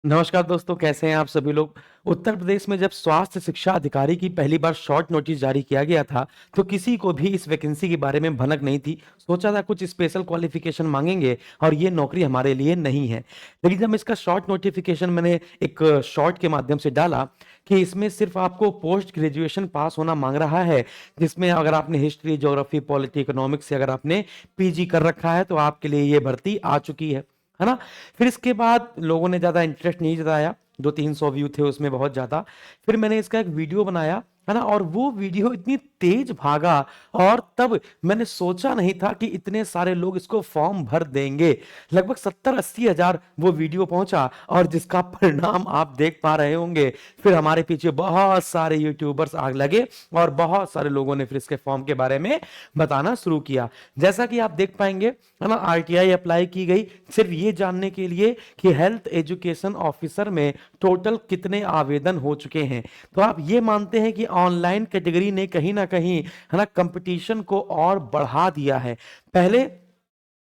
नमस्कार दोस्तों, कैसे हैं आप सभी लोग। उत्तर प्रदेश में जब स्वास्थ्य शिक्षा अधिकारी की पहली बार शॉर्ट नोटिस जारी किया गया था, तो किसी को भी इस वैकेंसी के बारे में भनक नहीं थी। सोचा था कुछ स्पेशल क्वालिफिकेशन मांगेंगे और ये नौकरी हमारे लिए नहीं है। लेकिन जब इसका शॉर्ट नोटिफिकेशन मैंने एक शॉर्ट के माध्यम से डाला कि इसमें सिर्फ आपको पोस्ट ग्रेजुएशन पास होना मांग रहा है, जिसमें अगर आपने हिस्ट्री, ज्योग्राफी, पॉलिटी, इकोनॉमिक्स से अगर आपने पीजी कर रखा है, तो आपके लिए ये भर्ती आ चुकी है ना? फिर इसके बाद लोगों ने ज़्यादा इंटरेस्ट नहीं जताया, 200-300 व्यू थे उसमें बहुत ज़्यादा। फिर मैंने इसका एक वीडियो बनाया, है ना? और वो वीडियो इतनी तेज भागा और तब मैंने सोचा नहीं था कि इतने सारे लोग इसको फॉर्म भर देंगे। लगभग 70-80 हज़ार वो वीडियो पहुंचा और जिसका परिणाम आप देख पा रहे होंगे। फिर हमारे पीछे बहुत सारे यूट्यूबर्स आग लगे और बहुत सारे लोगों ने फिर इसके फॉर्म के बारे में बताना शुरू किया। जैसा कि आप देख पाएंगे, है ना, आरटीआई अप्लाई की गई सिर्फ ये जानने के लिए कि हेल्थ एजुकेशन ऑफिसर में टोटल कितने आवेदन हो चुके हैं। तो आप ये मानते हैं कि ऑनलाइन कैटेगरी ने कहीं ना कहीं, है ना, कंपटीशन को और बढ़ा दिया है। पहले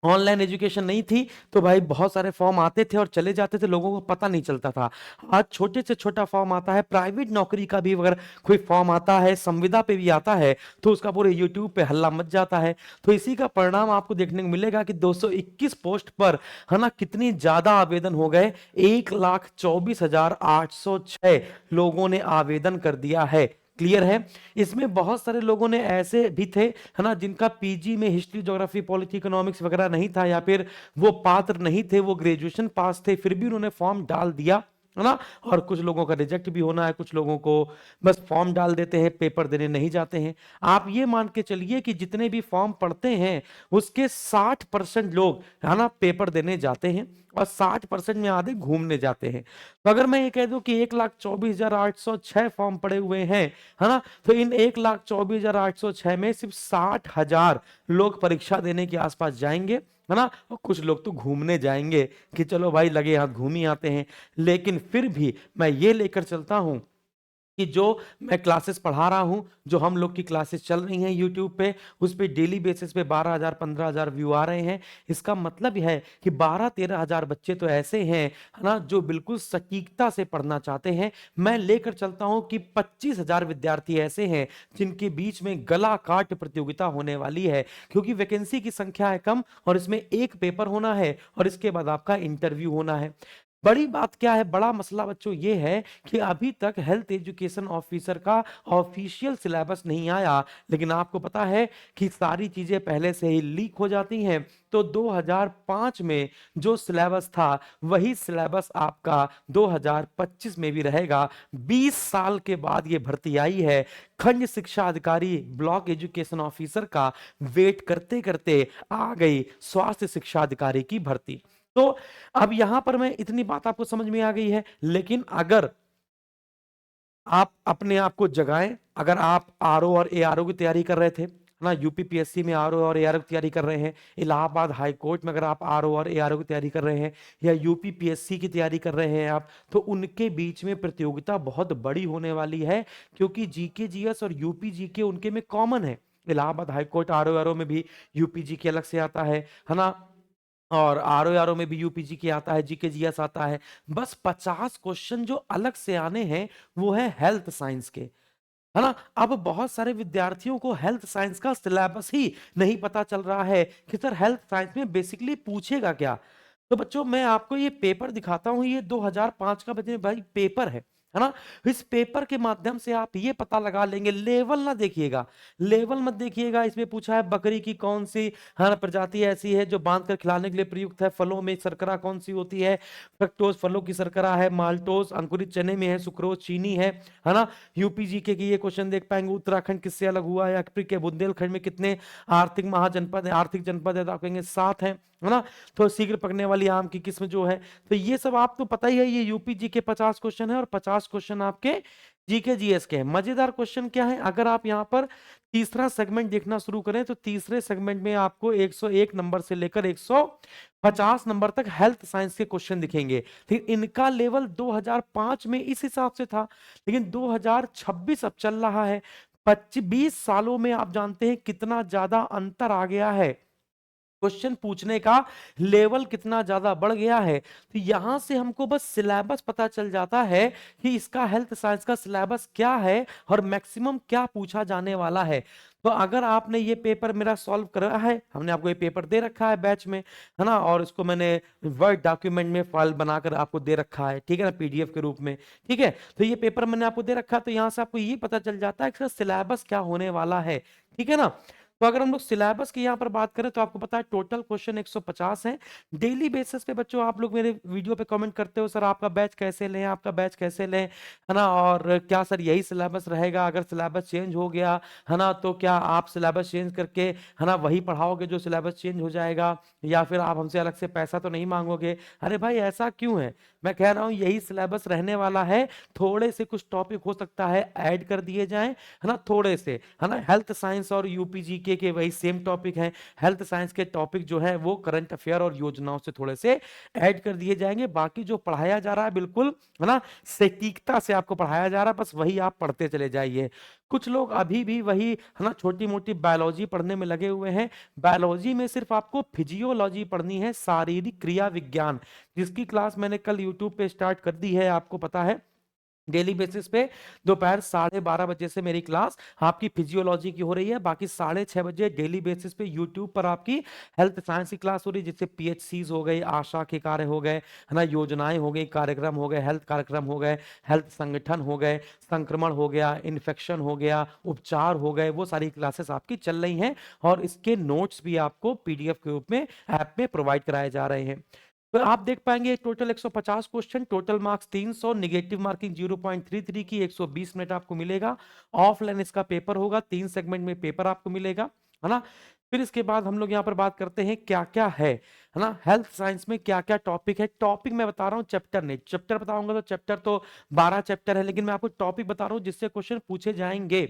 ऑनलाइन एजुकेशन नहीं थी तो भाई बहुत सारे फॉर्म आते थे और चले जाते थे, लोगों को पता नहीं चलता था। आज छोटे से छोटा फॉर्म आता है, प्राइवेट नौकरी का भी अगर कोई फॉर्म आता है, संविदा पे भी आता है, तो उसका पूरे यूट्यूब पे हल्ला मच जाता है। तो इसी का परिणाम आपको देखने को मिलेगा कि 221 पोस्ट पर, है ना, कितनी ज्यादा आवेदन हो गए। 1,24,806 लोगों ने आवेदन कर दिया है। क्लियर है। इसमें बहुत सारे लोगों ने ऐसे भी थे, है ना, जिनका पीजी में हिस्ट्री, ज्योग्राफी, पॉलिटी, इकोनॉमिक्स वगैरह नहीं था, या फिर वो पात्र नहीं थे, वो ग्रेजुएशन पास थे, फिर भी उन्होंने फॉर्म डाल दिया, है ना। और कुछ लोगों का रिजेक्ट भी होना है, कुछ लोगों को बस फॉर्म डाल देते हैं, पेपर देने नहीं जाते हैं। आप ये मान के चलिए कि जितने भी फॉर्म पढ़ते हैं उसके 60% लोग, है ना, पेपर देने जाते हैं और 60% में आधे घूमने जाते हैं। तो अगर मैं ये कह दूं कि 1,24,806 फॉर्म पड़े हुए हैं, है ना, तो इन 1,24,806 में सिर्फ 60,000 लोग परीक्षा देने के आसपास जाएंगे, है ना, और कुछ लोग तो घूमने जाएंगे कि चलो भाई लगे हाथ घूम ही आते हैं। लेकिन फिर भी मैं ये लेकर चलता हूं कि जो मैं क्लासेस पढ़ा रहा हूं, जो हम लोग की क्लासेस चल रही हैं यूट्यूब पे, उस पे डेली बेसिस पे 12,000 15,000 व्यू आ रहे हैं। इसका मतलब यह है कि 12-13 हजार बच्चे तो ऐसे हैं, है ना, जो बिल्कुल सटीकता से पढ़ना चाहते हैं। मैं लेकर चलता हूं कि 25,000 विद्यार्थी ऐसे हैं जिनके बीच में गला काट प्रतियोगिता होने वाली है, क्योंकि वैकेंसी की संख्या है कम और इसमें एक पेपर होना है और इसके बाद आपका इंटरव्यू होना है। बड़ी बात क्या है, बड़ा मसला बच्चों ये है कि अभी तक हेल्थ एजुकेशन ऑफिसर का ऑफिशियल सिलेबस नहीं आया। लेकिन आपको पता है कि सारी चीजें पहले से ही लीक हो जाती हैं। तो 2005 में जो सिलेबस था वही सिलेबस आपका 2025 में भी रहेगा। 20 साल के बाद ये भर्ती आई है। खंड शिक्षा अधिकारी, ब्लॉक एजुकेशन ऑफिसर का वेट करते करते आ गई स्वास्थ्य शिक्षा अधिकारी की भर्ती। तो अब यहां पर मैं इतनी बात आपको समझ में आ गई है। लेकिन अगर आप अपने आप को जगाएं, अगर आप आरओ और एआरओ की तैयारी कर रहे थे ना, यूपीपीएससी में आरओ और एआरओ की तैयारी कर रहे हैं, इलाहाबाद हाई कोर्ट में अगर आप आरओ और एआरओ की तैयारी कर रहे हैं, या यूपीपीएससी की तैयारी कर रहे हैं आप, तो उनके बीच में प्रतियोगिता बहुत बड़ी होने वाली है। क्योंकि जीके जीएस और यूपी जीके उनके में कॉमन है। Allahabad high court RO RO में भी यूपी जीके अलग से आता है ना, और आरओ आरओ में भी यूपीजी की आता है, जीके जीएस आता है। बस 50 क्वेश्चन जो अलग से आने हैं वो है हेल्थ साइंस के, है ना। अब बहुत सारे विद्यार्थियों को हेल्थ साइंस का सिलेबस ही नहीं पता चल रहा है कि सर हेल्थ साइंस में बेसिकली पूछेगा क्या। तो बच्चों मैं आपको ये पेपर दिखाता हूं, ये 2005 का बच्चे भाई पेपर है ना। इस पेपर के माध्यम से आप ये पता लगा लेंगे, लेवल ना देखिएगा, लेवल मत देखिएगा। इसमें पूछा है बकरी की कौन सी, है ना, प्रजाति ऐसी है जो बांध कर खिलाने के लिए प्रयुक्त है, फलों में शर्करा कौन सी होती है, फ्रक्टोज फलों की शर्करा है, माल्टोज अंकुरित चने में है, सुक्रोज चीनी है ना। यूपीजी के ये क्वेश्चन देख पाएंगे, उत्तराखंड किससे अलग हुआ है, के बुंदेलखंड में कितने आर्थिक महाजनपद है, आर्थिक जनपद है, तो आप कहेंगे 7 है ना। तो शीघ्र पकने वाली आम की किस्म जो है, तो ये सब आपको पता ही है। ये यूपी जी के 50 क्वेश्चन है और 50 क्वेश्चन आपके जीके जीएस के हैं। मजेदार क्वेश्चन क्या है, अगर आप यहाँ पर तीसरा सेगमेंट देखना शुरू करें तो तीसरे सेगमेंट में आपको 101 नंबर से लेकर 150 नंबर तक हेल्थ साइंस के क्वेश्चन दिखेंगे। फिर इनका लेवल 2005 में इस हिसाब से था, लेकिन 2026 अब चल रहा है। 25 20 सालों में आप जानते हैं कितना ज्यादा अंतर आ गया है। क्वेश्चन पूछने का लेवल कितना ज्यादा बढ़ गया है। तो यहां से हमको बस सिलेबस पता चल जाता है कि इसका हेल्थ साइंस का सिलेबस क्या है और मैक्सिमम क्या पूछा जाने वाला है। तो अगर आपने ये पेपर मेरा सॉल्व करा है, हमने आपको ये पेपर दे रखा है बैच में, है ना, और इसको मैंने वर्ड डॉक्यूमेंट में फाइल बनाकर आपको दे रखा है, ठीक है ना, पीडीएफ के रूप में। ठीक है, तो ये पेपर मैंने आपको दे रखा है, तो यहां से आपको ये पता चल जाता है कि इसका सिलेबस क्या होने वाला है। ठीक है ना। तो अगर हम लोग सिलेबस की यहाँ पर बात करें तो आपको पता है टोटल क्वेश्चन 150 हैं। डेली बेसिस पे बच्चों आप लोग मेरे वीडियो पे कमेंट करते हो, सर आपका बैच कैसे लें, आपका बैच कैसे लें, है ना, और क्या सर यही सिलेबस रहेगा, अगर सिलेबस चेंज हो गया, है ना, तो क्या आप सिलेबस चेंज करके, है ना, वही पढ़ाओगे जो सिलेबस चेंज हो जाएगा, या फिर आप हमसे अलग से पैसा तो नहीं मांगोगे। अरे भाई ऐसा क्यों है, मैं कह रहा हूँ यही सिलेबस रहने वाला है। थोड़े से कुछ टॉपिक हो सकता है ऐड कर दिए जाएं, है ना, थोड़े से, है ना, हेल्थ साइंस और यूपीजीके के वही सेम टॉपिक हैं। हेल्थ साइंस के टॉपिक जो है वो करंट अफेयर और योजनाओं से थोड़े से ऐड कर दिए जाएंगे। बाकी जो पढ़ाया जा रहा है बिल्कुल, है ना, सटीकता से आपको पढ़ाया जा रहा है, बस वही आप पढ़ते चले जाइए। कुछ लोग अभी भी वही, है ना, छोटी मोटी बायोलॉजी पढ़ने में लगे हुए हैं। बायोलॉजी में सिर्फ आपको फिजियोलॉजी पढ़नी है, शारीरिक क्रिया विज्ञान, जिसकी क्लास मैंने कल यूट्यूब पे स्टार्ट कर दी है, आपको पता है। डेली बेसिस पे दोपहर 12:30 बजे से मेरी क्लास आपकी फिजियोलॉजी की हो रही है। बाकी 6:30 बजे डेली बेसिस पे यूट्यूब पर आपकी हेल्थ साइंस की क्लास हो रही है, जिससे पीएचसीज हो गई, आशा के कार्य हो गए, है ना, योजनाएं हो गई, कार्यक्रम हो गए, हेल्थ कार्यक्रम हो गए, हेल्थ संगठन हो गए, संक्रमण हो गया, इन्फेक्शन हो गया, उपचार हो गए, वो सारी क्लासेस आपकी चल रही हैं। और इसके नोट्स भी आपको पीडीएफ के रूप में ऐप में प्रोवाइड कराए जा रहे हैं। तो आप देख पाएंगे total 150 question, total marks 300, negative marking 0.33 की 120 मिनट आपको मिलेगा। ऑफलाइन इसका पेपर होगा, 3 सेगमेंट में पेपर आपको मिलेगा, है ना। फिर इसके बाद हम लोग यहाँ पर बात करते हैं क्या क्या है ना, हेल्थ साइंस में क्या क्या टॉपिक है। टॉपिक मैं बता रहा हूँ, चैप्टर नहीं, चैप्टर बताऊंगा तो चैप्टर तो 12 चैप्टर है, लेकिन मैं आपको टॉपिक बता रहा हूँ जिससे क्वेश्चन पूछे जाएंगे।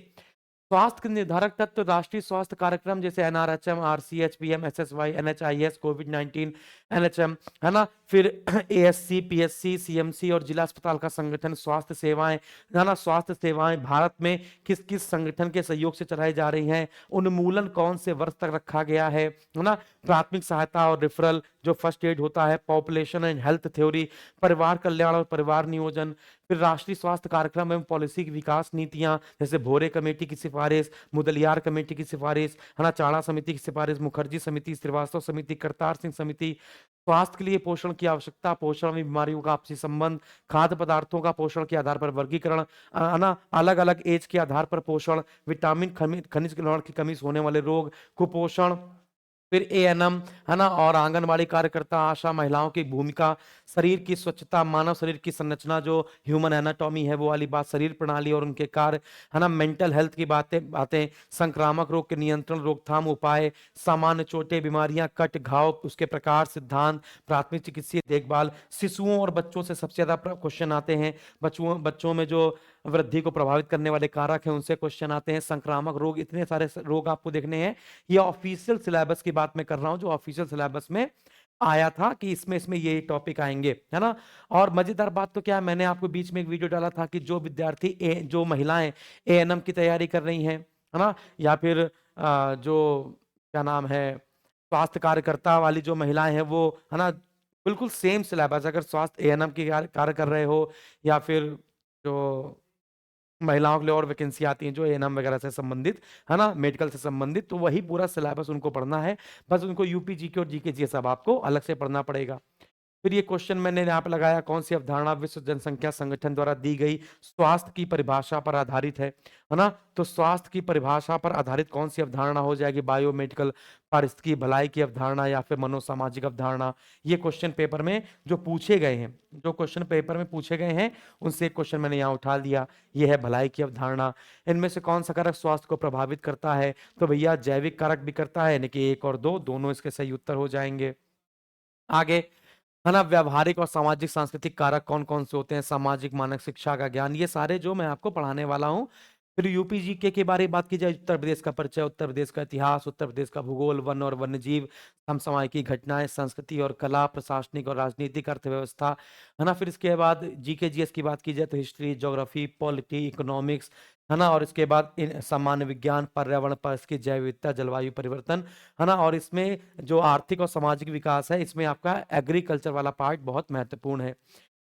स्वास्थ्य के निर्धारक तत्व, राष्ट्रीय स्वास्थ्य कार्यक्रम जैसे एनआरएचएम, आरसीएच, पीएम, एसएसवाई, एनएचआईएस, कोविड-19, एनएचएम, है ना, फिर एएससी, पीएससी, सीएमसी और जिला अस्पताल का संगठन, स्वास्थ्य सेवाएं, है ना, स्वास्थ्य सेवाएं भारत में किस किस संगठन के सहयोग से चलाई जा रही हैं, उन्मूलन कौन से वर्ष तक रखा गया है ना, प्राथमिक सहायता और रेफरल जो फर्स्ट एड होता है, पॉपुलेशन एंड हेल्थ थ्योरी, परिवार कल्याण और परिवार नियोजन, फिर राष्ट्रीय स्वास्थ्य कार्यक्रम एवं पॉलिसी की विकास नीतियां जैसे भोरे कमेटी की सिफारिश, मुदलियार कमेटी की सिफारिश, है ना, चाड़ा समिति की सिफारिश, मुखर्जी समिति, श्रीवास्तव समिति, करतार सिंह समिति, स्वास्थ्य के लिए पोषण की आवश्यकता, पोषण में बीमारियों का आपसी संबंध, खाद्य पदार्थों का पोषण के आधार पर वर्गीकरण, है ना, अलग अलग एज के आधार पर पोषण, विटामिन खनिज लवण की कमी से होने वाले रोग, कुपोषण, फिर एएनएम, है ना, और आंगनवाड़ी कार्यकर्ता, आशा महिलाओं की भूमिका, शरीर की स्वच्छता, मानव शरीर की संरचना जो ह्यूमन एनाटॉमी है वो वाली बात, शरीर प्रणाली और उनके कार्य, है ना, मेंटल हेल्थ की बातें बातें, संक्रामक रोग के नियंत्रण, रोकथाम उपाय, सामान्य चोटें, बीमारियां, कट घाव, उसके प्रकार, सिद्धांत, प्राथमिक चिकित्सीय देखभाल, शिशुओं और बच्चों से सबसे ज्यादा क्वेश्चन आते हैं। बच्चों बच्चों में जो वृद्धि को प्रभावित करने वाले कारक हैं उनसे क्वेश्चन आते हैं। संक्रामक रोग, इतने सारे रोग आपको देखने हैं। ये ऑफिशियल सिलेबस की बात मैं कर रहा हूं, जो ऑफिशियल सिलेबस में आया था कि इसमें इसमें ये टॉपिक आएंगे, है ना। और मजेदार बात तो क्या है, मैंने आपको बीच में एक वीडियो डाला था कि जो विद्यार्थी जो महिलाएं एएनएम की तैयारी कर रही हैं, है ना, या फिर जो क्या नाम है, स्वास्थ्य कार्यकर्ता वाली जो महिलाएं हैं वो, है ना, बिल्कुल सेम सिलेबस, अगर स्वास्थ्य एएनएम की कार्य कर रहे हो, या फिर जो महिलाओं के लिए और वैकेंसी आती हैं जो एएनएम वगैरह से संबंधित, है ना, मेडिकल से संबंधित, तो वही पूरा सिलेबस उनको पढ़ना है। बस उनको यूपी जीके और जीके जी सब आपको अलग से पढ़ना पड़ेगा। फिर ये क्वेश्चन मैंने यहाँ पे लगाया, कौन सी अवधारणा विश्व जनसंख्या संगठन द्वारा दी गई स्वास्थ्य की परिभाषा पर आधारित है ना। तो स्वास्थ्य की परिभाषा पर आधारित कौन सी अवधारणा हो जाएगी, बायोमेडिकल, पारिस्थितिकी भलाई की अवधारणा या फिर मनोसामाजिक अवधारणा। ये क्वेश्चन पेपर में जो पूछे गए हैं, जो क्वेश्चन पेपर में पूछे गए हैं उनसे एक क्वेश्चन मैंने यहाँ उठा दिया, ये है भलाई की अवधारणा। इनमें से कौन सा कारक स्वास्थ्य को प्रभावित करता है, तो भैया जैविक कारक भी करता है, यानी कि 1 और 2 दोनों इसके सही उत्तर हो जाएंगे। आगे, है ना, व्यवहारिक और सामाजिक सांस्कृतिक कारक कौन कौन से होते हैं, सामाजिक मानक शिक्षा का ज्ञान, ये सारे जो मैं आपको पढ़ाने वाला हूँ। फिर यूपी जीके के बारे में बात की जाए, उत्तर प्रदेश का परिचय, उत्तर प्रदेश का इतिहास, उत्तर प्रदेश का भूगोल, वन और वन्यजीव, समसामयिक घटनाएं, संस्कृति और कला, प्रशासनिक और राजनीतिक, अर्थव्यवस्था, है ना। फिर इसके बाद जीके जीएस की बात की जाए तो हिस्ट्री, ज्योग्राफी, पॉलिटी, इकोनॉमिक्स, है ना। और इसके बाद सामान्य विज्ञान, पर्यावरण, परिस्थिति, जैव विविधता, जलवायु परिवर्तन, है ना। और इसमें जो आर्थिक और सामाजिक विकास है, इसमें आपका एग्रीकल्चर वाला पार्ट बहुत महत्वपूर्ण है।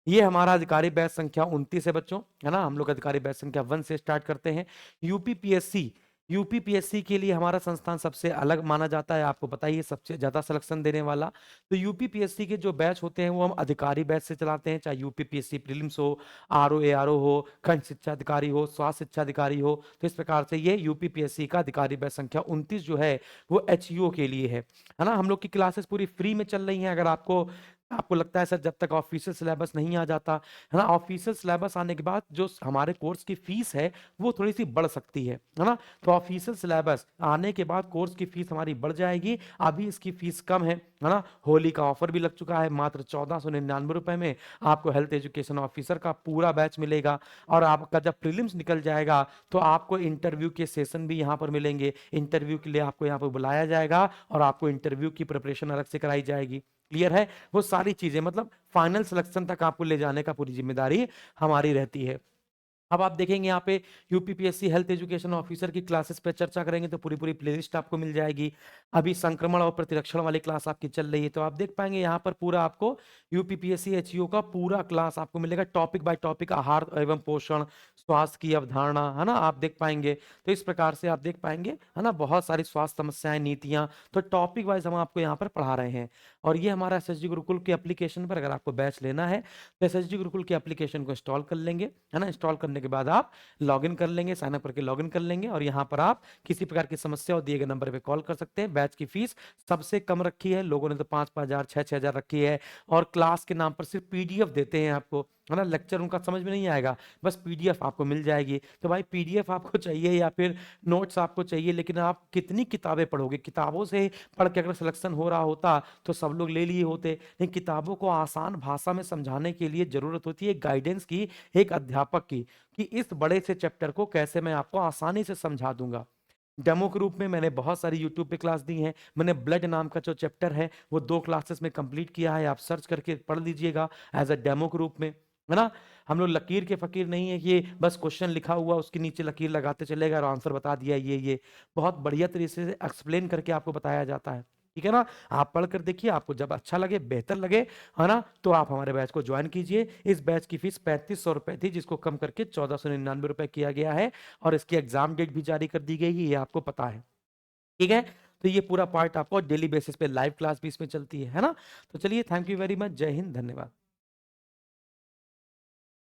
ये हमारा अधिकारी बैच संख्या 29 है बच्चों, है ना। हम लोग अधिकारी बैच संख्या 1 से स्टार्ट करते हैं। यूपीपीएससी, यूपीपीएससी के लिए हमारा संस्थान सबसे अलग माना जाता है, आपको पता ही है, सबसे ज्यादा सिलेक्शन देने वाला। तो यूपीपीएससी के जो बैच होते हैं वो हम अधिकारी बैच से चलाते हैं, चाहे यूपीपीएससी प्रीलिम्स हो, आरओ एआरओ हो, खंड शिक्षा अधिकारी हो, स्वास्थ्य शिक्षा अधिकारी हो। तो इस प्रकार से ये यूपीपीएससी का अधिकारी बैच संख्या 29 जो है वो एचईओ के लिए है ना। हम लोग की क्लासेस पूरी फ्री में चल रही हैं। अगर आपको आपको लगता है सर जब तक ऑफिशियल सिलेबस नहीं आ जाता, है ना, ऑफिशियल सिलेबस आने के बाद जो हमारे कोर्स की फीस है वो थोड़ी सी बढ़ सकती है ना। तो ऑफिशियल सिलेबस आने के बाद कोर्स की फीस हमारी बढ़ जाएगी। अभी इसकी फीस कम है ना। होली का ऑफर भी लग चुका है, मात्र 1499 रुपए में आपको हेल्थ एजुकेशन ऑफिसर का पूरा बैच मिलेगा। और आपका जब प्रीलिम्स निकल जाएगा तो आपको इंटरव्यू के सेशन भी यहाँ पर मिलेंगे। इंटरव्यू के लिए आपको यहाँ पर बुलाया जाएगा और आपको इंटरव्यू की प्रिपरेशन अलग से कराई जाएगी। क्लियर है? वो सारी चीजें मतलब फाइनल सिलेक्शन तक आपको ले जाने का पूरी जिम्मेदारी हमारी रहती है। अब आप देखेंगे यहाँ पे यूपीपीएससी हेल्थ एजुकेशन ऑफिसर की क्लासेस पे चर्चा करेंगे तो पूरी पूरी प्लेलिस्ट आपको मिल जाएगी। अभी संक्रमण और प्रतिरक्षण वाली क्लास आपकी चल रही है, तो आप देख पाएंगे यहाँ पर पूरा आपको यूपीपीएससी एचईओ का पूरा क्लास आपको मिलेगा, टॉपिक बाय टॉपिक, आहार एवं पोषण, स्वास्थ्य की अवधारणा, है ना, आप देख पाएंगे। तो इस प्रकार से आप देख पाएंगे, है ना, बहुत सारी स्वास्थ्य समस्याएं, नीतियां, तो टॉपिक वाइज हम आपको यहाँ पर पढ़ा रहे हैं। और ये हमारा एसएसजी गुरुकुल के एप्लीकेशन पर अगर आपको बैच लेना है तो एसएसजी गुरुकुल के एप्लीकेशन को इंस्टॉल कर लेंगे, है ना। इंस्टॉल करने के बाद आप लॉगिन कर लेंगे, साइन अप करके लॉगिन कर लेंगे और यहाँ पर आप किसी प्रकार की समस्या हो दिए गए नंबर पे कॉल कर सकते हैं। बैच की फीस सबसे कम रखी है, लोगों ने तो 5,000 6,000 रखी है। और क्लास के नाम पर सिर्फ पीडीएफ देते हैं आपको, है ना। लेक्चर उनका समझ में नहीं आएगा, बस पीडीएफ आपको मिल जाएगी। तो भाई पीडीएफ आपको चाहिए या फिर नोट्स आपको चाहिए, लेकिन आप कितनी किताबें पढ़ोगे? किताबों से पढ़ के अगर सिलेक्शन हो रहा होता तो सब लोग ले लिए होते। लेकिन किताबों को आसान भाषा में समझाने के लिए जरूरत होती है गाइडेंस की, एक अध्यापक की, कि इस बड़े से चैप्टर को कैसे मैं आपको आसानी से समझा दूंगा। डेमो के रूप में मैंने बहुत सारी यूट्यूब पे क्लास दी हैं। मैंने ब्लड नाम का जो चैप्टर है वो 2 क्लासेस में कंप्लीट किया है, आप सर्च करके पढ़ लीजिएगा एज अ डेमो के रूप में, है ना। हम लोग लकीर के फकीर नहीं है कि बस क्वेश्चन लिखा हुआ उसके नीचे लकीर लगाते चलेगा और आंसर बता दिया, ये बहुत बढ़िया तरीके से एक्सप्लेन करके आपको बताया जाता है, ठीक है ना। आप पढ़ कर देखिए, आपको जब अच्छा लगे, बेहतर लगे, है ना, तो आप हमारे बैच को ज्वाइन कीजिए। इस बैच की फीस 3500 रुपए थी, जिसको कम करके 1499 रुपए किया गया है और इसकी एग्जाम डेट भी जारी कर दी गई है, ये आपको पता है, ठीक है। तो ये पूरा पार्ट आपको डेली बेसिस पे लाइव क्लास भी इसमें चलती है ना। तो चलिए, थैंक यू वेरी मच, जय हिंद, धन्यवाद।